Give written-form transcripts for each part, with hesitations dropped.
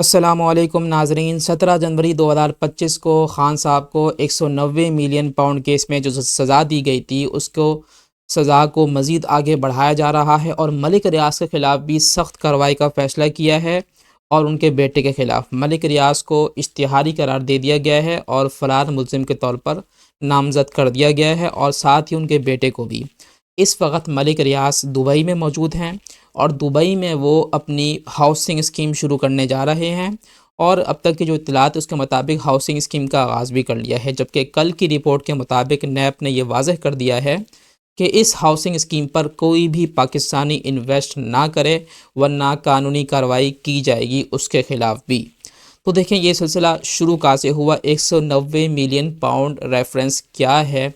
السلام علیکم ناظرین۔ 17 جنوری 2025 کو خان صاحب کو 190 ملین پاؤنڈ کیس میں جو سزا دی گئی تھی، اس کو سزا کو مزید آگے بڑھایا جا رہا ہے اور ملک ریاض کے خلاف بھی سخت کارروائی کا فیصلہ کیا ہے اور ان کے بیٹے کے خلاف ملک ریاض کو اشتہاری قرار دے دیا گیا ہے اور فرار ملزم کے طور پر نامزد کر دیا گیا ہے، اور ساتھ ہی ان کے بیٹے کو بھی۔ اس وقت ملک ریاض دبئی میں موجود ہیں اور دبئی میں وہ اپنی ہاؤسنگ اسکیم شروع کرنے جا رہے ہیں، اور اب تک کی جو اطلاعات اس کے مطابق ہاؤسنگ اسکیم کا آغاز بھی کر لیا ہے، جبکہ کل کی رپورٹ کے مطابق نیب نے یہ واضح کر دیا ہے کہ اس ہاؤسنگ اسکیم پر کوئی بھی پاکستانی انویسٹ نہ کرے، ورنہ قانونی کارروائی کی جائے گی اس کے خلاف بھی۔ تو دیکھیں یہ سلسلہ شروع کہاں سے ہوا، 190 ملین پاؤنڈ ریفرنس کیا ہے،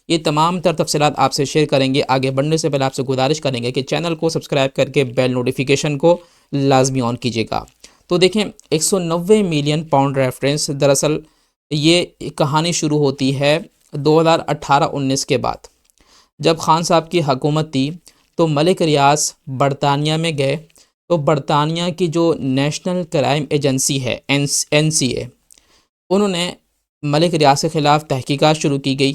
یہ تمام تر تفصیلات آپ سے شیئر کریں گے۔ آگے بڑھنے سے پہلے آپ سے گزارش کریں گے کہ چینل کو سبسکرائب کر کے بیل نوٹیفیکیشن کو لازمی آن کیجیے گا۔ تو دیکھیں 190 ملین پاؤنڈ ریفرنس، دراصل یہ کہانی شروع ہوتی ہے 2018-19 کے بعد، جب خان صاحب کی حکومت تھی تو ملک ریاض برطانیہ میں گئے، تو برطانیہ کی جو نیشنل کرائم ایجنسی ہے NCA، انہوں نے ملک ریاض کے خلاف تحقیقات شروع کی گئی،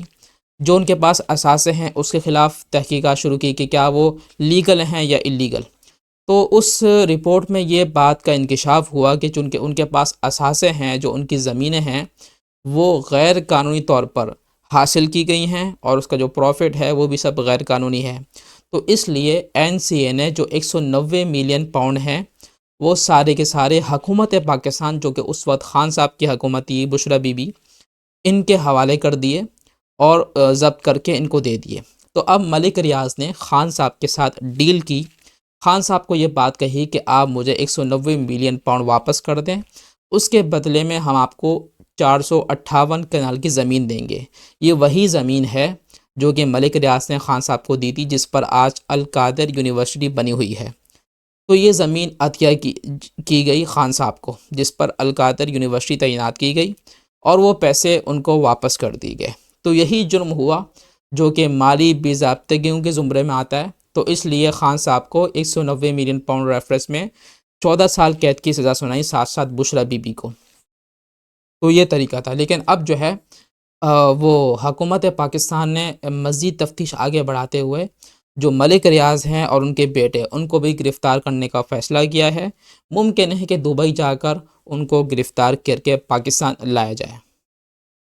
جو ان کے پاس اثاثے ہیں اس کے خلاف تحقیقات شروع کی کہ کیا وہ لیگل ہیں یا اللیگل۔ تو اس رپورٹ میں یہ بات کا انکشاف ہوا کہ چونکہ ان کے پاس اثاثے ہیں، جو ان کی زمینیں ہیں وہ غیر قانونی طور پر حاصل کی گئی ہیں، اور اس کا جو پروفٹ ہے وہ بھی سب غیر قانونی ہے۔ تو اس لیے NCA نے جو 190 ملین پاؤنڈ ہیں وہ سارے کے سارے حکومت پاکستان، جو کہ اس وقت خان صاحب کی حکومت تھی، بشرا بی بی، ان کے حوالے کر دیے اور ضبط کر کے ان کو دے دیے۔ تو اب ملک ریاض نے خان صاحب کے ساتھ ڈیل کی، خان صاحب کو یہ بات کہی کہ آپ مجھے 190 ملین پاؤنڈ واپس کر دیں، اس کے بدلے میں ہم آپ کو 458 کنال کی زمین دیں گے۔ یہ وہی زمین ہے جو کہ ملک ریاض نے خان صاحب کو دی تھی، جس پر آج القادر یونیورسٹی بنی ہوئی ہے۔ تو یہ زمین عطیہ کی گئی خان صاحب کو، جس پر القادر یونیورسٹی تعینات کی گئی، اور وہ پیسے ان کو واپس کر دی گئے۔ تو یہی جرم ہوا جو کہ مالی بے ضابطگیوں کے زمرے میں آتا ہے، تو اس لیے خان صاحب کو 190 ملین پاؤنڈ ریفرنس میں 14 سال قید کی سزا سنائی، ساتھ ساتھ بشرا بی بی کو۔ تو یہ طریقہ تھا، لیکن اب جو ہے وہ حکومت پاکستان نے مزید تفتیش آگے بڑھاتے ہوئے جو ملک ریاض ہیں اور ان کے بیٹے، ان کو بھی گرفتار کرنے کا فیصلہ کیا ہے۔ ممکن ہے کہ دبئی جا کر ان کو گرفتار کر کے پاکستان لایا جائے۔